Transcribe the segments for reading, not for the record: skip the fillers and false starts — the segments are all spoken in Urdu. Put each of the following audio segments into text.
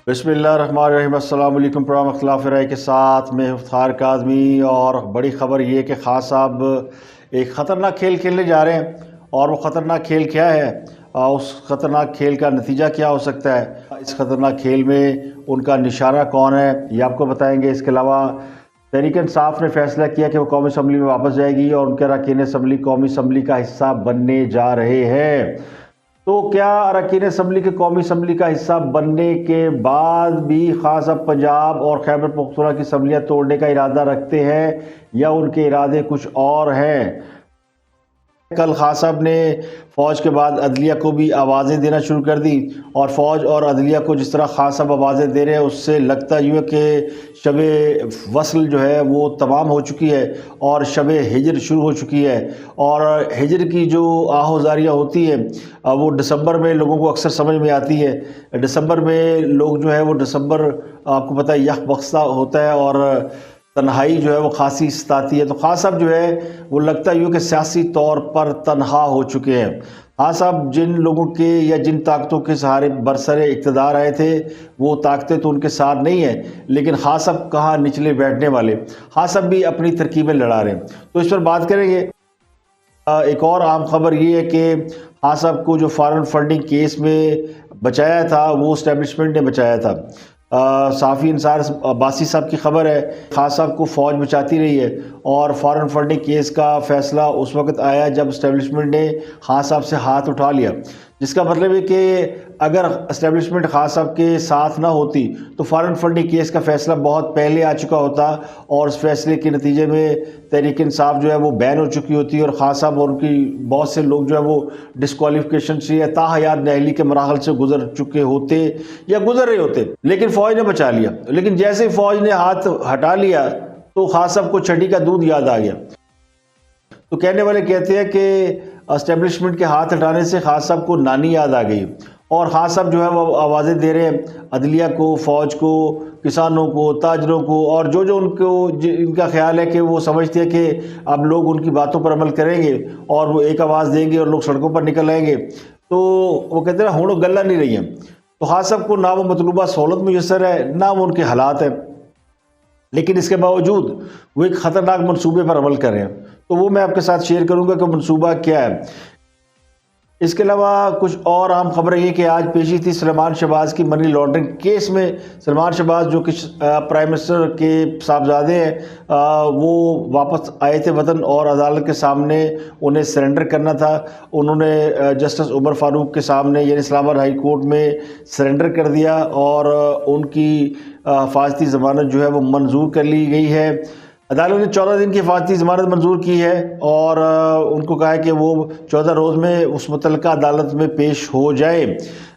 بسم اللہ الرحمن الرحیم۔ السلام علیکم۔ پروگرام اختلاف رائے کے ساتھ میں افتخار کاظمی، اور بڑی خبر یہ کہ خان صاحب ایک خطرناک کھیل کھیلنے جا رہے ہیں، اور وہ خطرناک کھیل کیا ہے، اس خطرناک کھیل کا نتیجہ کیا ہو سکتا ہے، اس خطرناک کھیل میں ان کا نشانہ کون ہے، یہ آپ کو بتائیں گے۔ اس کے علاوہ تحریک انصاف نے فیصلہ کیا کہ وہ قومی اسمبلی میں واپس جائے گی، اور ان کے اراکین اسمبلی قومی اسمبلی کا حصہ بننے جا رہے ہیں۔ تو کیا اراکین اسمبلی کے قومی اسمبلی کا حصہ بننے کے بعد بھی خان صاحب پنجاب اور خیبر پختونخوا کی اسمبلیاں توڑنے کا ارادہ رکھتے ہیں، یا ان کے ارادے کچھ اور ہیں؟ کل خان صاحب نے فوج کے بعد عدلیہ کو بھی آوازیں دینا شروع کر دی، اور فوج اور عدلیہ کو جس طرح خان صاحب آوازیں دے رہے ہیں، اس سے لگتا یوں ہے کہ شب وصل جو ہے وہ تمام ہو چکی ہے، اور شب ہجر شروع ہو چکی ہے۔ اور ہجر کی جو آہوزاریاں ہوتی ہے وہ دسمبر میں لوگوں کو اکثر سمجھ میں آتی ہے۔ دسمبر میں لوگ جو ہے وہ دسمبر آپ کو پتہ ہے یخ بخشتہ ہوتا ہے، اور تنہائی جو ہے وہ خاصی ستاتی ہے۔ تو خان صاحب جو ہے وہ لگتا یوں کہ سیاسی طور پر تنہا ہو چکے ہیں۔ خان صاحب جن لوگوں کے یا جن طاقتوں کے سہارے برسر اقتدار آئے تھے، وہ طاقتیں تو ان کے ساتھ نہیں ہیں، لیکن خان صاحب کہاں نچلے بیٹھنے والے، خان صاحب بھی اپنی ترکیبیں لڑا رہے ہیں۔ تو اس پر بات کریں گے۔ ایک اور عام خبر یہ ہے کہ خان صاحب کو جو فارن فنڈنگ کیس میں بچایا تھا، وہ اسٹیبلشمنٹ نے بچایا تھا۔ صحافی انصار عباسی صاحب کی خبر ہے، خان صاحب کو فوج بچاتی رہی ہے، اور فارن فنڈنگ کیس کا فیصلہ اس وقت آیا جب اسٹیبلشمنٹ نے خان صاحب سے ہاتھ اٹھا لیا، جس کا مطلب ہے کہ اگر اسٹیبلشمنٹ خان صاحب کے ساتھ نہ ہوتی تو فارن فنڈنگ کیس کا فیصلہ بہت پہلے آ چکا ہوتا، اور اس فیصلے کے نتیجے میں تحریک انصاف جو ہے وہ بین ہو چکی ہوتی، اور خان صاحب اور ان کی بہت سے لوگ جو ہے وہ ڈسکوالیفیکیشن سے یا تاحیات نااہلی کے مراحل سے گزر چکے ہوتے یا گزر رہے ہوتے، لیکن فوج نے بچا لیا۔ لیکن جیسے ہی فوج نے ہاتھ ہٹا لیا تو خان صاحب کو چھٹی کا دودھ یاد آ گیا۔ تو کہنے والے کہتے ہیں کہ اسٹیبلشمنٹ کے ہاتھ ہٹانے سے خان صاحب کو نانی یاد آ گئی، اور خان صاحب جو ہے وہ آوازیں دے رہے ہیں عدلیہ کو، فوج کو، کسانوں کو، تاجروں کو، اور جو ان کا خیال ہے کہ وہ سمجھتے ہیں کہ اب لوگ ان کی باتوں پر عمل کریں گے، اور وہ ایک آواز دیں گے اور لوگ سڑکوں پر نکل آئیں گے۔ تو وہ کہتے ہیں ہونو گلہ نہیں رہی ہیں۔ تو خان صاحب کو نہ وہ مطلوبہ سہولت میسر ہے، نہ وہ ان کے حالات ہیں، لیکن اس کے باوجود وہ ایک خطرناک منصوبے پر عمل کر رہے ہیں۔ تو وہ میں آپ کے ساتھ شیئر کروں گا کہ منصوبہ کیا ہے۔ اس کے علاوہ کچھ اور اہم خبریں یہ کہ آج پیشی تھی سلیمان شہباز کی منی لانڈرنگ کیس میں۔ سلیمان شہباز جو کہ پرائم منسٹر کے صاحبزادے ہیں، وہ واپس آئے تھے وطن، اور عدالت کے سامنے انہیں سرنڈر کرنا تھا۔ انہوں نے جسٹس عمر فاروق کے سامنے یعنی اسلام آباد ہائی کورٹ میں سرنڈر کر دیا، اور ان کی حفاظتی ضمانت جو ہے وہ منظور کر لی گئی ہے۔ عدالت نے 14 دن کی حفاظتی ضمانت منظور کی ہے، اور ان کو کہا ہے کہ وہ 14 روز میں اس متعلقہ عدالت میں پیش ہو جائیں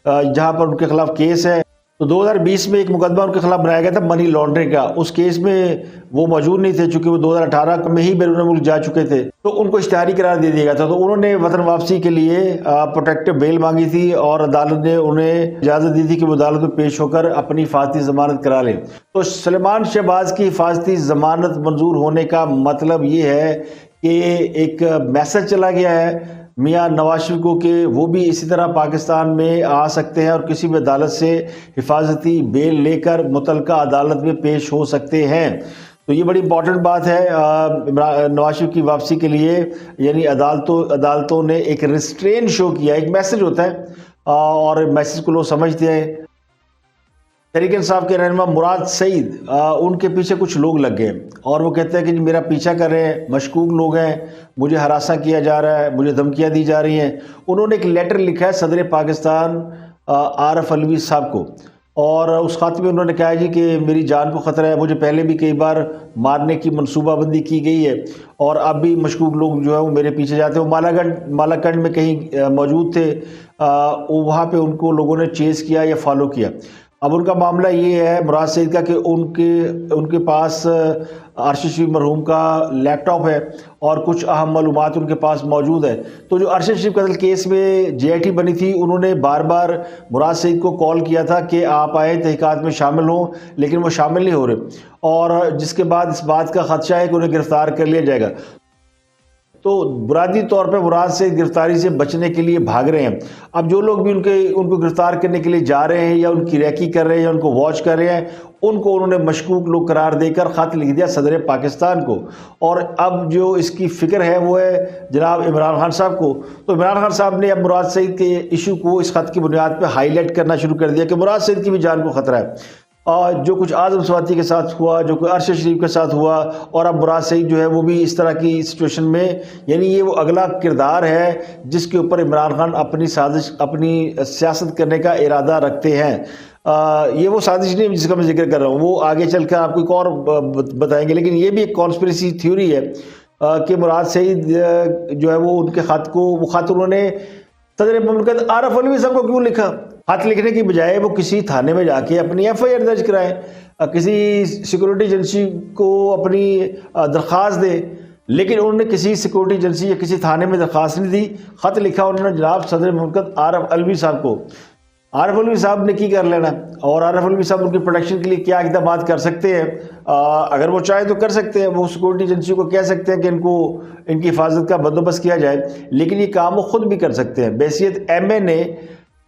جہاں پر ان کے خلاف کیس ہے۔ تو 2020 میں ایک مقدمہ ان کے خلاف بنایا گیا تھا منی لانڈرنگ کا، اس کیس میں وہ موجود نہیں تھے چونکہ وہ 2018 میں ہی بیرون ملک جا چکے تھے، تو ان کو اشتہاری قرار دے دیا گیا تھا۔ تو انہوں نے وطن واپسی کے لیے پروٹیکٹیو بیل مانگی تھی، اور عدالت نے انہیں اجازت دی تھی کہ وہ عدالت میں پیش ہو کر اپنی حفاظتی ضمانت کرا لیں۔ تو سلیمان شہباز کی حفاظتی ضمانت منظور ہونے کا مطلب یہ ہے کہ ایک میسج چلا گیا ہے میاں نواز شریف کو کہ وہ بھی اسی طرح پاکستان میں آ سکتے ہیں، اور کسی بھی عدالت سے حفاظتی بیل لے کر متعلقہ عدالت میں پیش ہو سکتے ہیں۔ تو یہ بڑی امپورٹنٹ بات ہے نواز شریف کی واپسی کے لیے، یعنی عدالتوں نے ایک ریسٹرین شو کیا، ایک میسج ہوتا ہے، اور میسج کو لوگ سمجھتے ہیں۔ تحریک انصاف کے رہنما مراد سعید، ان کے پیچھے کچھ لوگ لگ گئے، اور وہ کہتے ہیں کہ میرا پیچھا کر رہے ہیں، مشکوک لوگ ہیں، مجھے ہراساں کیا جا رہا ہے، مجھے دھمکیاں دی جا رہی ہیں۔ انہوں نے ایک لیٹر لکھا ہے صدر پاکستان عارف علوی صاحب کو، اور اس خط میں انہوں نے کہا جی کہ میری جان کو خطرہ ہے، مجھے پہلے بھی کئی بار مارنے کی منصوبہ بندی کی گئی ہے، اور اب بھی مشکوک لوگ جو ہے وہ میرے پیچھے جاتے ہیں۔ وہ مالاکنڈ میں کہیں موجود تھے، وہاں پہ ان کو لوگوں نے چیز کیا یا فالو کیا۔ اب ان کا معاملہ یہ ہے مراد سعید کا کہ ان کے پاس ارشد شریف مرحوم کا لیپ ٹاپ ہے، اور کچھ اہم معلومات ان کے پاس موجود ہے۔ تو جو ارشد شریف قتل کیس میں جے آئی ٹی بنی تھی، انہوں نے بار بار مراد سعید کو کال کیا تھا کہ آپ آئیں تحقیقات میں شامل ہوں، لیکن وہ شامل نہیں ہو رہے، اور جس کے بعد اس بات کا خدشہ ہے کہ انہیں گرفتار کر لیا جائے گا۔ تو برادری طور پہ مراد سے گرفتاری سے بچنے کے لیے بھاگ رہے ہیں۔ اب جو لوگ بھی ان کو گرفتار کرنے کے لیے جا رہے ہیں یا ان کی ریکی کر رہے ہیں یا ان کو واچ کر رہے ہیں، ان کو انہوں نے مشکوک لوگ قرار دے کر خط لکھ دیا صدر پاکستان کو، اور اب جو اس کی فکر ہے وہ ہے جناب عمران خان صاحب کو۔ تو عمران خان صاحب نے اب مراد سعید کے ایشو کو اس خط کی بنیاد پہ ہائی لائٹ کرنا شروع کر دیا کہ مراد سعید کی بھی جان کو خطرہ ہے، اور جو کچھ اعظم سواتی کے ساتھ ہوا، جو کچھ ارشد شریف کے ساتھ ہوا، اور اب مراد سعید جو ہے وہ بھی اس طرح کی سچویشن میں، یعنی یہ وہ اگلا کردار ہے جس کے اوپر عمران خان اپنی سازش، اپنی سیاست کرنے کا ارادہ رکھتے ہیں۔ یہ وہ سازش نہیں جس کا میں ذکر کر رہا ہوں، وہ آگے چل کر آپ کو ایک اور بتائیں گے، لیکن یہ بھی ایک کانسپریسی تھیوری ہے کہ مراد سعید جو ہے وہ ان کے خط کو، وہ خط انہوں نے صدر مملکت عارف علوی صاحب کو کیوں لکھا؟ خط لکھنے کی بجائے وہ کسی تھانے میں جا کے اپنی ایف آئی آر درج کرائیں، کسی سیکورٹی ایجنسی کو اپنی درخواست دے، لیکن انہوں نے کسی سیکورٹی ایجنسی یا کسی تھانے میں درخواست نہیں دی، خط لکھا انہوں نے جناب صدر مملکت عارف علوی صاحب کو۔ عارف علوی صاحب نے کی کر لینا، اور عارف علوی صاحب ان کی پروٹیکشن کے لیے کیا اقدامات کر سکتے ہیں، اگر وہ چاہیں تو کر سکتے ہیں، وہ سیکورٹی ایجنسی کو کہہ سکتے ہیں کہ ان کی حفاظت کا بندوبست کیا جائے، لیکن یہ کام وہ خود بھی کر سکتے ہیں۔ بحیثیت ایم این اے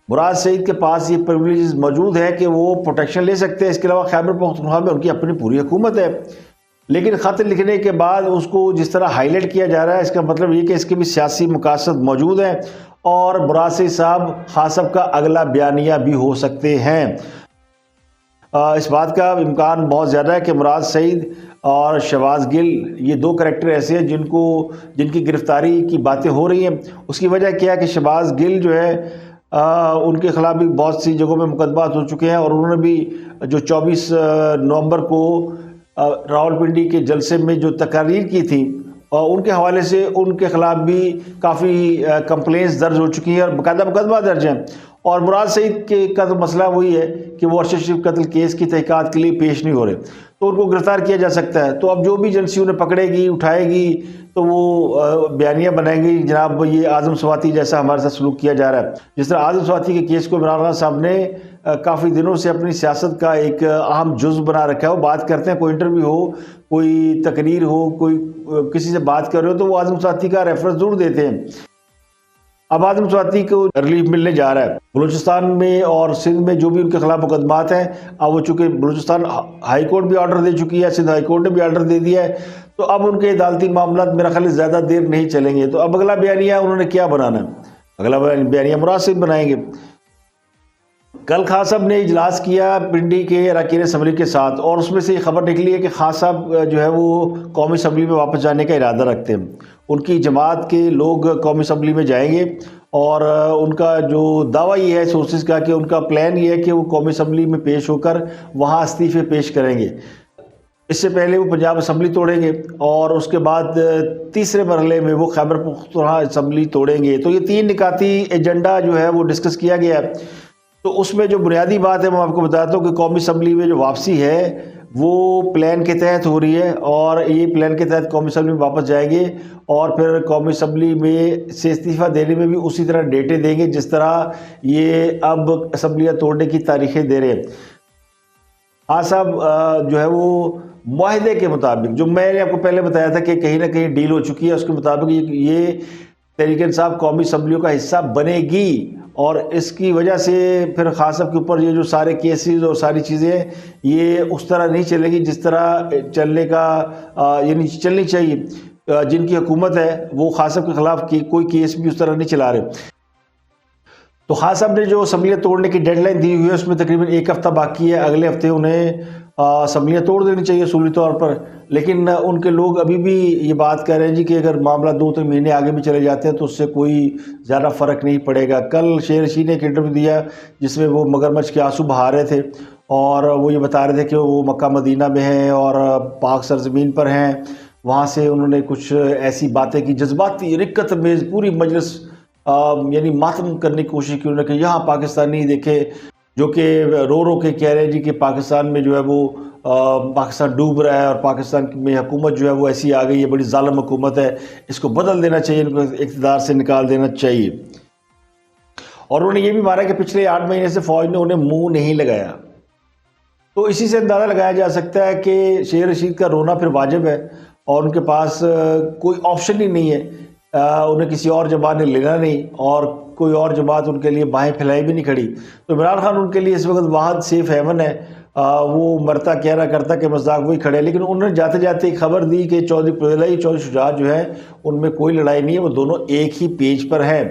مراد سعید کے پاس یہ پریویلیجز موجود ہے کہ وہ پروٹیکشن لے سکتے ہیں، اس کے علاوہ خیبر پختونخوا میں ان کی اپنی پوری حکومت ہے، لیکن خط لکھنے کے بعد اس کو جس طرح ہائی لائٹ کیا جا رہا ہے، اس کا مطلب یہ کہ اس کے بھی سیاسی مقاصد موجود ہیں، اور مراد سعید صاحب خان صاحب کا اگلا بیانیہ بھی ہو سکتے ہیں۔ اس بات کا امکان بہت زیادہ ہے کہ مراد سعید اور شہباز گل یہ دو کریکٹر ایسے ہیں جن کی گرفتاری کی باتیں ہو رہی ہیں۔ اس کی وجہ کیا ہے کہ شہباز گل جو ہے ان کے خلاف بھی بہت سی جگہوں میں مقدمات ہو چکے ہیں، اور انہوں نے بھی جو 24 نومبر کو راولپنڈی کے جلسے میں جو تقاریر کی تھی، اور ان کے حوالے سے ان کے خلاف بھی کافی کمپلینس درج ہو چکی ہیں اور باقاعدہ مقدمہ درج ہیں، اور مراد سعید کا تو مسئلہ وہی ہے کہ وہ ارشد شریف قتل کیس کی تحقیقات کے لیے پیش نہیں ہو رہے، تو ان کو گرفتار کیا جا سکتا ہے۔ تو اب جو بھی ایجنسی انہیں پکڑے گی، اٹھائے گی، تو وہ بیانیہ بنائیں گی جناب یہ اعظم سواتی جیسا ہمارے ساتھ سلوک کیا جا رہا ہے۔ جس طرح اعظم سواتی کے کیس کو عمران خان صاحب نے کافی دنوں سے اپنی سیاست کا ایک اہم جزو بنا رکھا ہے، وہ بات کرتے ہیں، کوئی انٹرویو ہو، کوئی تقریر ہو، کوئی کسی سے بات کر رہے ہو تو وہ اعظم سواتی کا ریفرنس ضرور دیتے ہیں۔ اب اعظم سواتی کو ریلیف ملنے جا رہا ہے بلوچستان میں اور سندھ میں جو بھی ان کے خلاف مقدمات ہیں، اب وہ چونکہ بلوچستان ہائی کورٹ بھی آرڈر دے چکی ہے، سندھ ہائی کورٹ نے بھی آرڈر دے دیا ہے، تو اب ان کے عدالتی معاملات میرا خیال زیادہ دیر نہیں چلیں گے۔ تو اب اگلا بیانیہ انہوں نے کیا بنانا ہے؟ اگلا بیانیہ مراد سعید بنائیں گے۔ کل خان صاحب نے اجلاس کیا پنڈی کے اراکین اسمبلی کے ساتھ، اور اس میں سے یہ خبر نکلی ہے کہ خان صاحب جو ہے وہ قومی اسمبلی میں واپس جانے کا ارادہ رکھتے ہیں۔ ان کی جماعت کے لوگ قومی اسمبلی میں جائیں گے، اور ان کا جو دعویٰ یہ ہے سورسز کا کہ ان کا پلان یہ ہے کہ وہ قومی اسمبلی میں پیش ہو کر وہاں استعفے پیش کریں گے۔ اس سے پہلے وہ پنجاب اسمبلی توڑیں گے، اور اس کے بعد تیسرے مرحلے میں وہ خیبر پختونخوا اسمبلی توڑیں گے۔ تو یہ 3 نکاتی ایجنڈا جو ہے وہ ڈسکس کیا گیا ہے۔ تو اس میں جو بنیادی بات ہے میں آپ کو بتاتا ہوں کہ قومی اسمبلی میں جو واپسی ہے وہ پلان کے تحت ہو رہی ہے، اور یہ پلان کے تحت قومی اسمبلی میں واپس جائیں گے، اور پھر قومی اسمبلی میں سے استعفیٰ دینے میں بھی اسی طرح ڈیٹیں دیں گے جس طرح یہ اب اسمبلیاں توڑنے کی تاریخیں دے رہے ہیں۔ خان صاحب جو ہے وہ معاہدے کے مطابق، جو میں نے آپ کو پہلے بتایا تھا کہ کہیں نہ کہیں ڈیل ہو چکی ہے، اس کے مطابق یہ تحریک انصاف قومی اسمبلیوں کا حصہ بنے گی، اور اس کی وجہ سے پھر خان صاحب کے اوپر یہ جو سارے کیسز اور ساری چیزیں یہ اس طرح نہیں چلے گی جس طرح چلنے کا یعنی چلنی چاہیے۔ جن کی حکومت ہے وہ خان صاحب کے خلاف کوئی کیس بھی اس طرح نہیں چلا رہے۔ تو خان صاحب نے جو اسمبلیاں توڑنے کی ڈیڈ لائن دی ہوئی ہے اس میں تقریباً 1 ہفتہ باقی ہے، اگلے ہفتے انہیں اسمبلیاں توڑ دینی چاہیے اصولی طور پر، لیکن ان کے لوگ ابھی بھی یہ بات کہہ رہے ہیں جی کہ اگر معاملہ 2-3 مہینے آگے بھی چلے جاتے ہیں تو اس سے کوئی زیادہ فرق نہیں پڑے گا۔ کل شیر رشید نے ایک انٹرویو دیا جس میں وہ مگرمچھ کے آنسو بہا رہے تھے، اور وہ یہ بتا رہے تھے کہ وہ مکہ مدینہ میں ہیں اور پاک سرزمین پر ہیں، وہاں سے انہوں نے کچھ ایسی باتیں کی جذباتی رقت میز، پوری مجلس یعنی ماتم کرنے کی کوشش کی انہوں نے کہ یہاں پاکستانی دیکھے جو کہ رو رو کے کہہ رہے ہیں جی کہ پاکستان میں جو ہے وہ پاکستان ڈوب رہا ہے، اور پاکستان میں حکومت جو ہے وہ ایسی آ گئی ہے، بڑی ظالم حکومت ہے، اس کو بدل دینا چاہیے، ان کو اقتدار سے نکال دینا چاہیے۔ اور انہوں نے یہ بھی مانا کہ پچھلے 8 مہینے سے فوج نے انہیں منہ نہیں لگایا۔ تو اسی سے اندازہ لگایا جا سکتا ہے کہ شیر رشید کا رونا پھر واجب ہے، اور ان کے پاس کوئی آپشن ہی نہیں ہے، انہیں کسی اور جماعت نے لینا نہیں اور کوئی اور جماعت ان کے لیے باہیں پھیلائی بھی نہیں کھڑی، تو عمران خان ان کے لیے اس وقت واحد سیف ہیون ہے۔ وہ مرتا کہہ رہا کرتا کہ مذاق وہی کھڑے، لیکن انہوں نے جاتے جاتے ایک خبر دی کہ چودھری پرویز چودھری شجاعت جو ہے ان میں کوئی لڑائی نہیں ہے، وہ دونوں ایک ہی پیج پر ہیں۔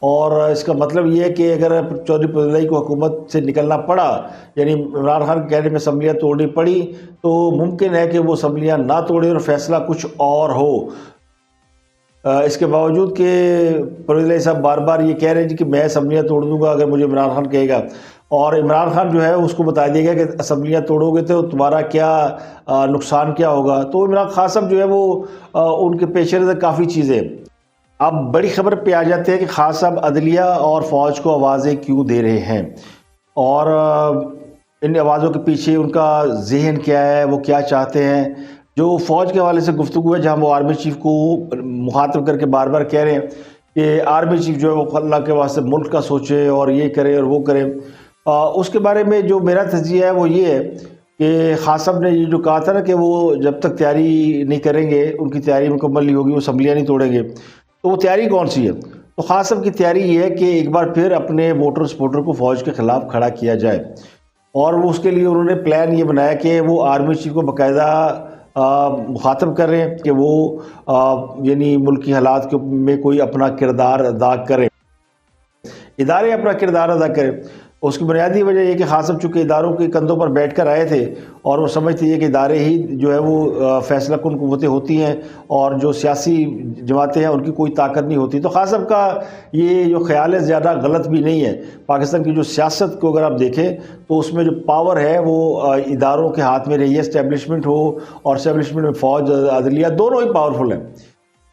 اور اس کا مطلب یہ ہے کہ اگر چودھری پرویز کو حکومت سے نکلنا پڑا، یعنی عمران خان کے کہنے میں اسمبلیاں توڑنی پڑی، تو ممکن ہے کہ وہ اسمبلیاں نہ توڑے اور فیصلہ کچھ اور ہو۔ اس کے باوجود کہ پرویز صاحب بار بار یہ کہہ رہے ہیں کہ میں اسمبلیاں توڑ دوں گا اگر مجھے عمران خان کہے گا، اور عمران خان جو ہے اس کو بتا دیا گیا کہ اسمبلیاں توڑو گے تو تمہارا کیا نقصان کیا ہوگا۔ تو عمران خان صاحب جو ہے وہ ان کے پیش نظر کافی چیزیں۔ اب بڑی خبر پہ آ جاتے ہیں کہ خان صاحب عدلیہ اور فوج کو آوازیں کیوں دے رہے ہیں، اور ان آوازوں کے پیچھے ان کا ذہن کیا ہے، وہ کیا چاہتے ہیں۔ جو فوج کے حوالے سے گفتگو ہے جہاں وہ آرمی چیف کو مخاطب کر کے بار بار کہہ رہے ہیں کہ آرمی چیف جو ہے وہ اللہ کے واسطے ملک کا سوچے اور یہ کرے اور وہ کرے، اس کے بارے میں جو میرا تجزیہ ہے وہ یہ ہے کہ خان صاحب نے یہ جو کہا تھا نا کہ وہ جب تک تیاری نہیں کریں گے، ان کی تیاری مکمل نہیں ہوگی، وہ اسمبلیاں نہیں توڑیں گے، تو وہ تیاری کون سی ہے؟ تو خان صاحب کی تیاری یہ ہے کہ ایک بار پھر اپنے ووٹر سپورٹر کو فوج کے خلاف کھڑا کیا جائے، اور وہ اس کے لیے انہوں نے پلان یہ بنایا کہ وہ آرمی چیف کو باقاعدہ مخاطب کر رہے ہیں کہ وہ یعنی ملکی حالات میں کوئی اپنا کردار ادا کریں، ادارے اپنا کردار ادا کریں۔ اس کی بنیادی وجہ یہ کہ خان صاحب چونکہ اداروں کے کندھوں پر بیٹھ کر آئے تھے اور وہ سمجھتے ہیں کہ ادارے ہی جو ہے وہ فیصلہ کن قوتیں ہوتی ہیں اور جو سیاسی جماعتیں ہیں ان کی کوئی طاقت نہیں ہوتی۔ تو خان صاحب کا یہ جو خیال ہے زیادہ غلط بھی نہیں ہے۔ پاکستان کی جو سیاست کو اگر آپ دیکھیں تو اس میں جو پاور ہے وہ اداروں کے ہاتھ میں رہی ہے، اسٹیبلشمنٹ ہو اور اسٹیبلشمنٹ میں فوج عدلیہ دونوں ہی پاورفل ہیں۔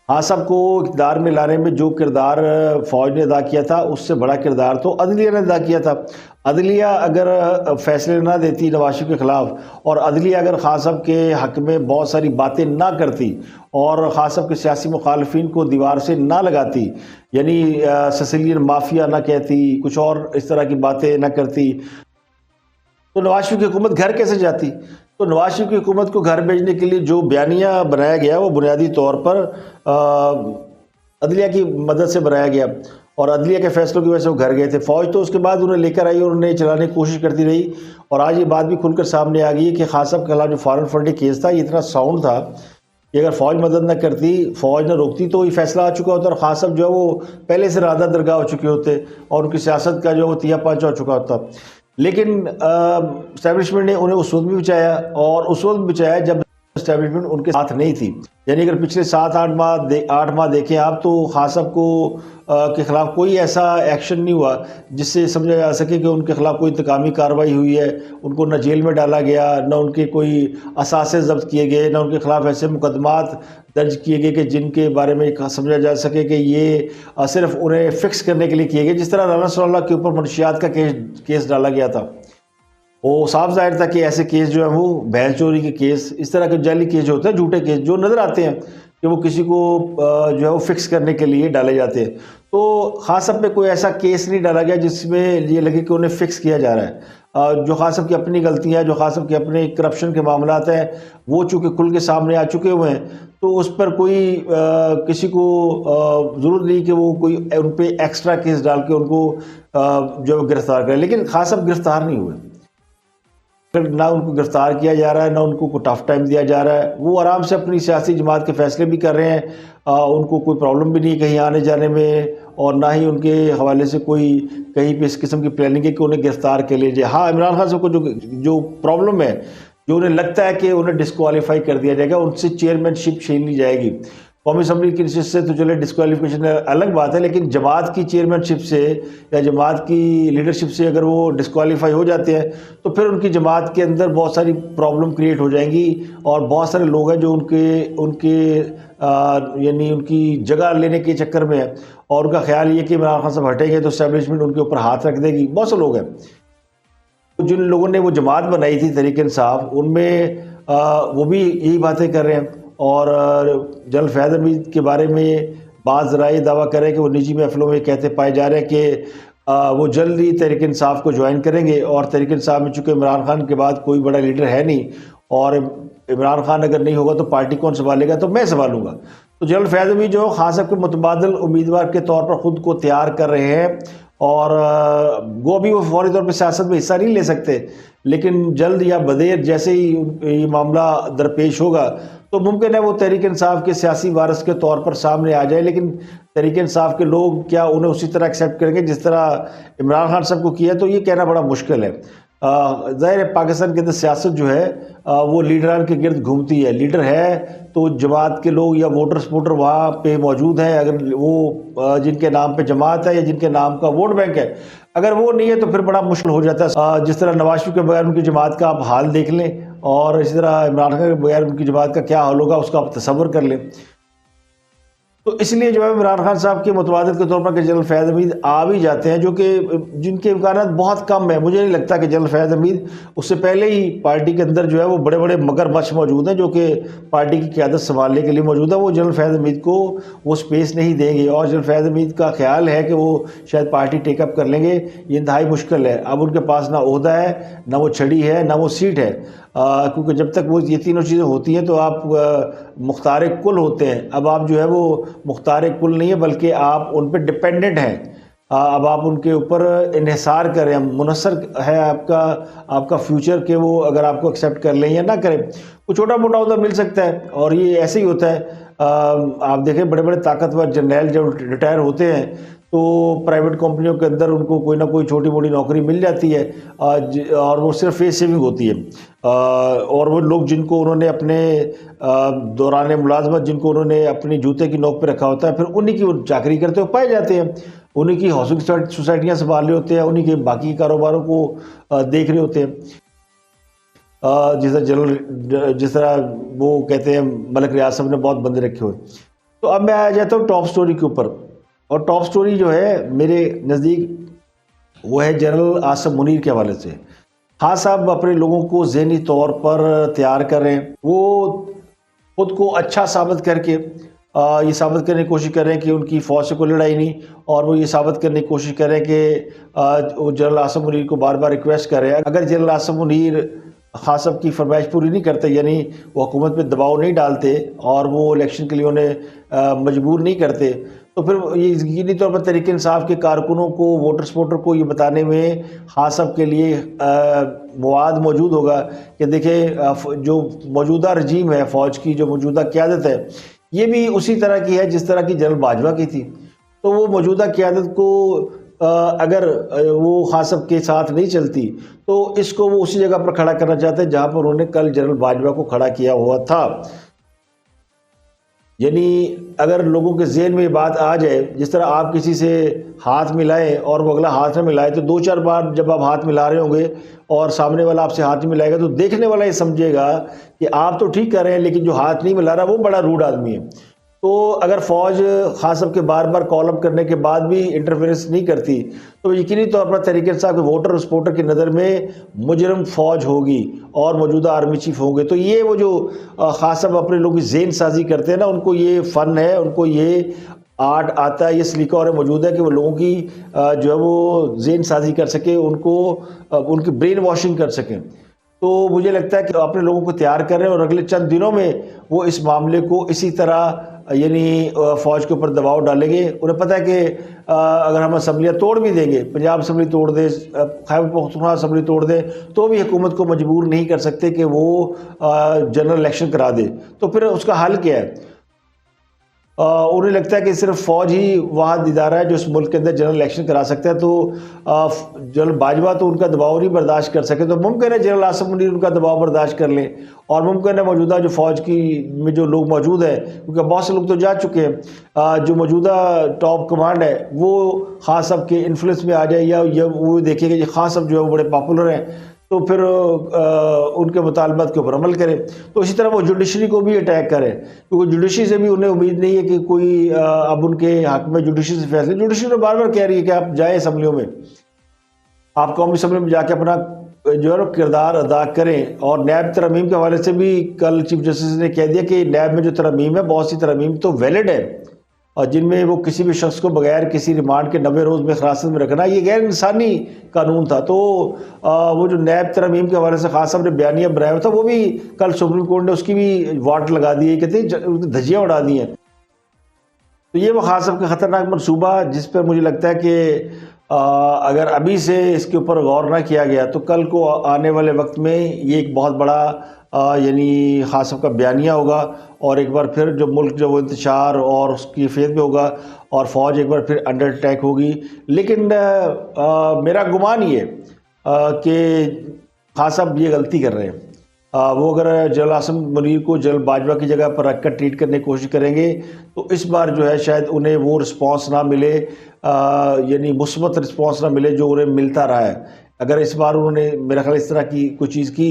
خان صاحب کو اقتدار میں لانے میں جو کردار فوج نے ادا کیا تھا اس سے بڑا کردار تو عدلیہ نے ادا کیا تھا۔ عدلیہ اگر فیصلے نہ دیتی نواز شریف کے خلاف، اور عدلیہ اگر خان صاحب کے حق میں بہت ساری باتیں نہ کرتی اور خان صاحب کے سیاسی مخالفین کو دیوار سے نہ لگاتی، یعنی سسیلین مافیا نہ کہتی، کچھ اور اس طرح کی باتیں نہ کرتی، تو نواز شریف کی حکومت گھر کیسے جاتی؟ تو نواز شریف کی حکومت کو گھر بھیجنے کے لیے جو بیانیہ بنایا گیا وہ بنیادی طور پر عدلیہ کی مدد سے بنایا گیا، اور عدلیہ کے فیصلوں کی وجہ سے وہ گھر گئے تھے۔ فوج تو اس کے بعد انہیں لے کر آئی اور انہیں چلانے کی کوشش کرتی رہی، اور آج یہ بات بھی کھل کر سامنے آ گئی کہ خان صاحب کے خلاف جو فارن فنڈنگ کیس تھا یہ اتنا ساؤنڈ تھا کہ اگر فوج مدد نہ کرتی، فوج نہ روکتی تو یہ فیصلہ آ چکا ہوتا، اور خان صاحب جو ہے وہ پہلے سے رادہ درگاہ ہو چکے ہوتے اور ان کی سیاست کا جو وہ تیا پانچا ہو چکا ہوتا۔ لیکن اسٹیبلشمنٹ نے انہیں اس وقت بھی بچایا، اور اس وقت بھی بچایا جب اسٹیبلشمنٹ ان کے ساتھ نہیں تھی۔ یعنی اگر پچھلے 7-8 ماہ دیکھیں آپ تو خان صاحب کو کے خلاف کوئی ایسا ایکشن نہیں ہوا جس سے سمجھا جا سکے کہ ان کے خلاف کوئی انتقامی کارروائی ہوئی ہے، ان کو نہ جیل میں ڈالا گیا، نہ ان کے کوئی اثاثے ضبط کیے گئے، نہ ان کے خلاف ایسے مقدمات درج کیے گئے کہ جن کے بارے میں سمجھا جا سکے کہ یہ صرف انہیں فکس کرنے کے لیے کیے گئے، جس طرح رانا صلی اللہ کے اوپر منشیات کا کیس ڈالا گیا تھا۔ وہ صاف ظاہر تھا کہ ایسے کیس جو ہیں وہ بھینس چوری کے کیس، اس طرح کے جعلی کیس جو ہوتے ہیں، جھوٹے کیس جو نظر آتے ہیں کہ وہ کسی کو جو ہے وہ فکس کرنے کے لیے ڈالے جاتے ہیں، تو خان صاحب پہ کوئی ایسا کیس نہیں ڈالا گیا جس میں یہ لگے کہ انہیں فکس کیا جا رہا ہے۔ جو خان صاحب کی اپنی غلطیاں، جو خان صاحب کے اپنے کرپشن کے معاملات ہیں وہ چونکہ کھل کے سامنے آ چکے ہوئے ہیں، تو اس پر کوئی کسی کو ضرورت نہیں کہ وہ کوئی ان پہ ایکسٹرا کیس ڈال کے ان کو جو گرفتار کرے۔ لیکن خان صاحب گرفتار نہیں ہوئے، نہ ان کو گرفتار کیا جا رہا ہے، نہ ان کو کوئی ٹف ٹائم دیا جا رہا ہے، وہ آرام سے اپنی سیاسی جماعت کے فیصلے بھی کر رہے ہیں، ان کو کوئی پرابلم بھی نہیں کہیں آنے جانے میں، اور نہ ہی ان کے حوالے سے کوئی کہیں پہ اس قسم کی پلاننگ ہے کہ انہیں گرفتار کر لیا جائے۔ ہاں، عمران خان صاحب کو جو پرابلم ہے، جو انہیں لگتا ہے کہ انہیں ڈسکوالیفائی کر دیا جائے گا، ان سے چیئرمین شپ چھین لی جائے گی۔ قومی اسمبلی کی نشست سے تو چلے ڈسکوالیفیکیشن الگ بات ہے، لیکن جماعت کی چیئرمین شپ سے یا جماعت کی لیڈرشپ سے اگر وہ ڈسکوالیفائی ہو جاتے ہیں تو پھر ان کی جماعت کے اندر بہت ساری پرابلم کریٹ ہو جائیں گی، اور بہت سارے لوگ ہیں جو ان کے یعنی ان کی جگہ لینے کے چکر میں ہیں، اور ان کا خیال یہ کہ عمران خان صاحب ہٹیں گے تو اسٹیبلشمنٹ ان کے اوپر ہاتھ رکھ دے گی۔ بہت سے لوگ ہیں جن لوگوں نے وہ جماعت بنائی تھی تحریک انصاف، ان میں وہ بھی یہی باتیں کر رہے ہیں، اور جنرل فیاض حمید کے بارے میں بعض ذرائع دعویٰ کر رہے ہیں کہ وہ نجی محفلوں میں کہتے پائے جا رہے ہیں کہ وہ جلد ہی تحریک انصاف کو جوائن کریں گے، اور تحریک انصاف میں چونکہ عمران خان کے بعد کوئی بڑا لیڈر ہے نہیں، اور عمران خان اگر نہیں ہوگا تو پارٹی کون سنبھالے گا؟ تو میں سنبھالوں گا۔ تو جنرل فیاض حمید جو خان صاحب کے متبادل امیدوار کے طور پر خود کو تیار کر رہے ہیں، اور گو بھی وہ فوری طور پہ سیاست میں حصہ نہیں لے سکتے، لیکن جلد یا بدیر جیسے ہی یہ معاملہ درپیش ہوگا تو ممکن ہے وہ تحریک انصاف کے سیاسی وارث کے طور پر سامنے آ جائے، لیکن تحریک انصاف کے لوگ کیا انہیں اسی طرح ایکسیپٹ کریں گے جس طرح عمران خان صاحب کو کیا؟ تو یہ کہنا بڑا مشکل ہے۔ ظاہر ہے پاکستان کے اندر سیاست جو ہے وہ لیڈران کے گرد گھومتی ہے، لیڈر ہے تو جماعت کے لوگ یا ووٹر سپورٹر وہاں پہ موجود ہیں، اگر وہ جن کے نام پہ جماعت ہے یا جن کے نام کا ووٹ بینک ہے، اگر وہ نہیں ہے تو پھر بڑا مشکل ہو جاتا ہے۔ جس طرح نواز شریف کے بغیر ان کی جماعت کا آپ حال دیکھ لیں، اور اسی طرح عمران خان کے بغیر ان کی جماعت کا کیا حال ہوگا اس کا آپ تصور کر لیں۔ تو اس لیے جو ہے عمران خان صاحب کے متبادل کے طور پر کہ جنرل فیاض حمید آ بھی جاتے ہیں، جو کہ جن کے امکانات بہت کم ہیں۔ مجھے نہیں لگتا کہ جنرل فیاض حمید، اس سے پہلے ہی پارٹی کے اندر جو ہے وہ بڑے بڑے مگر مچھ موجود ہیں جو کہ پارٹی کی قیادت سنبھالنے کے لیے موجود ہے، وہ جنرل فیاض حمید کو وہ سپیس نہیں دیں گے، اور جنرل فیاض حمید کا خیال ہے کہ وہ شاید پارٹی ٹیک اپ کر لیں گے، یہ انتہائی مشکل ہے۔ اب ان کے پاس نہ عہدہ ہے، نہ وہ چھڑی ہے، نہ وہ سیٹ ہے، کیونکہ جب تک وہ یہ تینوں چیزیں ہوتی ہیں تو آپ مختار کل ہوتے ہیں۔ اب آپ جو ہے وہ مختار کل نہیں ہے، بلکہ آپ ان پہ ڈپینڈنٹ ہیں، اب آپ ان کے اوپر انحصار کریں، منحصر ہے آپ کا فیوچر کہ وہ اگر آپ کو ایکسیپٹ کر لیں یا نہ کریں۔ وہ چھوٹا موٹا عہدہ مل سکتا ہے، اور یہ ایسے ہی ہوتا ہے۔ آپ دیکھیں بڑے بڑے طاقتور جرنیل جب ریٹائر ہوتے ہیں تو پرائیویٹ کمپنیوں کے اندر ان کو کوئی نہ کوئی چھوٹی موٹی نوکری مل جاتی ہے، اور وہ صرف فیس سیونگ ہوتی ہے، اور وہ لوگ جن کو انہوں نے اپنے دوران ملازمت جن کو انہوں نے اپنی جوتے کی نوک پہ رکھا ہوتا ہے، پھر انہی کی وہ چاکری کرتے ہوئے پائے جاتے ہیں، انہی کی ہاؤسنگ سوسائٹیاں سنبھال رہے ہوتے ہیں، انہی کے باقی کاروباروں کو دیکھ رہے ہوتے ہیں۔ جس طرح وہ کہتے ہیں ملک ریاض صاحب نے بہت بندے رکھے ہوئے۔ تو اب میں آ جاتا ہوں ٹاپ سٹوری کے اوپر، اور ٹاپ سٹوری جو ہے میرے نزدیک وہ ہے جنرل عاصم منیر کے حوالے سے۔ خان صاحب اپنے لوگوں کو ذہنی طور پر تیار کر رہے ہیں، وہ خود کو اچھا ثابت کر کے یہ ثابت کرنے کی کوشش کر رہے ہیں کہ ان کی فوج سے کوئی لڑائی نہیں، اور وہ یہ ثابت کرنے کی کوشش کر رہے ہیں کہ وہ جنرل عاصم منیر کو بار بار ریکویسٹ کر رہے ہیں، اگر جنرل عاصم منیر خان صاحب کی فرمائش پوری نہیں کرتے، یعنی وہ حکومت پہ دباؤ نہیں ڈالتے اور وہ الیکشن کے لیے انہیں مجبور نہیں کرتے، تو پھر یہ یقینی طور پر تحریک انصاف کے کارکنوں کو، ووٹر سپورٹر کو یہ بتانے میں خان صاحب کے لیے مواد موجود ہوگا کہ دیکھیں جو موجودہ رجیم ہے، فوج کی جو موجودہ قیادت ہے، یہ بھی اسی طرح کی ہے جس طرح کی جنرل باجوہ کی تھی۔ تو وہ موجودہ قیادت کو اگر وہ خان صاحب کے ساتھ نہیں چلتی تو اس کو وہ اسی جگہ پر کھڑا کرنا چاہتے ہیں جہاں پر انہوں نے کل جنرل باجوہ کو کھڑا کیا ہوا تھا۔ یعنی اگر لوگوں کے ذہن میں یہ بات آ جائے، جس طرح آپ کسی سے ہاتھ ملائیں اور وہ اگلا ہاتھ نہ ملائے، تو دو چار بار جب آپ ہاتھ ملا رہے ہوں گے اور سامنے والا آپ سے ہاتھ نہیں ملائے گا تو دیکھنے والا یہ سمجھے گا کہ آپ تو ٹھیک کر رہے ہیں، لیکن جو ہاتھ نہیں ملا رہا وہ بڑا روڈ آدمی ہے۔ تو اگر فوج خان صاحب کے بار بار کال اپ کرنے کے بعد بھی انٹرفیئرنس نہیں کرتی تو یقینی طور پر تحریک انصاف کے ووٹر اور سپورٹر کی نظر میں مجرم فوج ہوگی اور موجودہ آرمی چیف ہوں گے۔ تو یہ وہ جو خان صاحب اپنے لوگوں کی ذہن سازی کرتے ہیں نا، ان کو یہ فن ہے، ان کو یہ آرٹ آتا ہے، یہ سلیقہ اور موجود ہے کہ وہ لوگوں کی جو ہے وہ ذہن سازی کر سکے، ان کو ان کی برین واشنگ کر سکیں۔ تو مجھے لگتا ہے کہ اپنے لوگوں کو تیار کر رہے ہیں اور اگلے چند دنوں میں وہ اس معاملے کو اسی طرح یعنی فوج کے اوپر دباؤ ڈالیں گے۔ انہیں پتہ ہے کہ اگر ہم اسمبلیاں توڑ بھی دیں گے، پنجاب اسمبلی توڑ دیں، خیبر پختونخوا اسمبلی توڑ دیں، تو بھی حکومت کو مجبور نہیں کر سکتے کہ وہ جنرل الیکشن کرا دے۔ تو پھر اس کا حل کیا ہے؟ انہیں لگتا ہے کہ صرف فوج ہی واحد ادارہ ہے جو اس ملک کے اندر جنرل الیکشن کرا سکتا ہے، تو جنرل باجوہ تو ان کا دباؤ نہیں برداشت کر سکے، تو ممکن ہے جنرل عاصم منیر ان کا دباؤ برداشت کر لیں، اور ممکن ہے موجودہ جو فوج کی میں جو لوگ موجود ہیں، کیونکہ بہت سے لوگ تو جا چکے ہیں، جو موجودہ ٹاپ کمانڈ ہے وہ خان صاحب کے انفلوئنس میں آ جائے، یا وہ دیکھے کہ خان صاحب جو ہے وہ بڑے پاپولر ہیں، تو پھر ان کے مطالبات کے اوپر عمل کرے۔ تو اسی طرح وہ جوڈیشری کو بھی اٹیک کرے، کیونکہ جوڈیشری سے بھی انہیں امید نہیں ہے کہ کوئی اب ان کے حق میں جوڈیشری سے فیصلے۔ جوڈیشری تو بار بار کہہ رہی ہے کہ آپ جائیں اسمبلیوں میں، آپ قومی اسمبلی میں جا کے اپنا جو ہے کردار ادا کریں، اور نیب ترمیم کے حوالے سے بھی کل چیف جسٹس نے کہہ دیا کہ نیب میں جو ترمیم ہے، بہت سی ترمیم تو ویلڈ ہے، اور جن میں وہ کسی بھی شخص کو بغیر کسی ریمانڈ کے 90 روز میں حراست میں رکھنا یہ غیر انسانی قانون تھا۔ تو وہ جو نیب ترمیم کے حوالے سے خان صاحب نے بیانیہ بنایا ہوا تھا وہ بھی کل سپریم کورٹ نے اس کی بھی واٹ لگا دی ہے، کہتے ہیں دھجیاں اڑا دی ہیں۔ تو یہ وہ خان صاحب کا خطرناک منصوبہ جس پر مجھے لگتا ہے کہ اگر ابھی سے اس کے اوپر غور نہ کیا گیا تو کل کو آنے والے وقت میں یہ ایک بہت بڑا یعنی خان صاحب کا بیانیہ ہوگا، اور ایک بار پھر جو ملک جو وہ انتشار اور اس کی فیض میں ہوگا اور فوج ایک بار پھر انڈر اٹیک ہوگی۔ لیکن میرا گمان یہ کہ خان صاحب یہ غلطی کر رہے ہیں، وہ اگر جنرل عاصم منیر کو جنرل باجوہ کی جگہ پر رکھ کر ٹریٹ کرنے کی کوشش کریں گے تو اس بار جو ہے شاید انہیں وہ رسپانس نہ ملے، یعنی مثبت رسپانس نہ ملے جو انہیں ملتا رہا ہے۔ اگر اس بار انہوں نے میرا خیال اس طرح کی کوئی چیز کی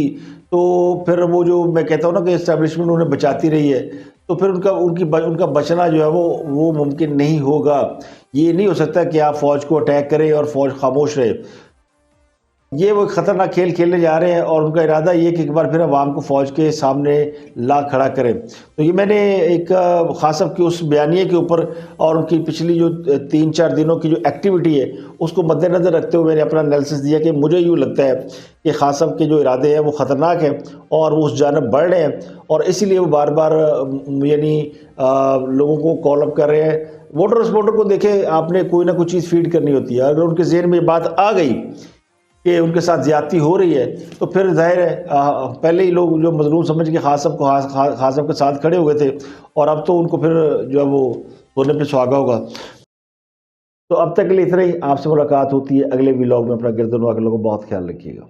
تو پھر وہ جو میں کہتا ہوں نا کہ اسٹیبلشمنٹ انہیں بچاتی رہی ہے، تو پھر ان کا بچنا جو ہے وہ ممکن نہیں ہوگا۔ یہ نہیں ہو سکتا کہ آپ فوج کو اٹیک کریں اور فوج خاموش رہے۔ یہ وہ خطرناک کھیل کھیلنے جا رہے ہیں اور ان کا ارادہ یہ کہ ایک بار پھر عوام کو فوج کے سامنے لا کھڑا کریں۔ تو یہ میں نے ایک خان صاحب کی اس بیانیے کے اوپر اور ان کی پچھلی جو 3-4 دنوں کی جو ایکٹیویٹی ہے اس کو مد نظر رکھتے ہوئے میں نے اپنا انالیسس دیا کہ مجھے یوں لگتا ہے کہ خان صاحب کے جو ارادے ہیں وہ خطرناک ہیں اور وہ اس جانب بڑھ رہے ہیں، اور اسی لیے وہ بار بار یعنی لوگوں کو کال اپ کر رہے ہیں۔ ووٹر کو دیکھیں، آپ نے کوئی نہ کوئی چیز فیڈ کرنی ہوتی ہے، اگر ان کے ذہن میں یہ بات آ گئی کہ ان کے ساتھ زیادتی ہو رہی ہے تو پھر ظاہر ہے پہلے ہی لوگ جو مظلوم سمجھ کے خان صاحب کے ساتھ کھڑے ہوئے تھے، اور اب تو ان کو پھر جو ہے وہ سونے پہ سہاگا ہوگا۔ تو اب تک کے لیے اتنا ہی، آپ سے ملاقات ہوتی ہے اگلے ولاگ میں۔ اپنا گرد و نواح کے لوگوں کو بہت خیال رکھیے گا۔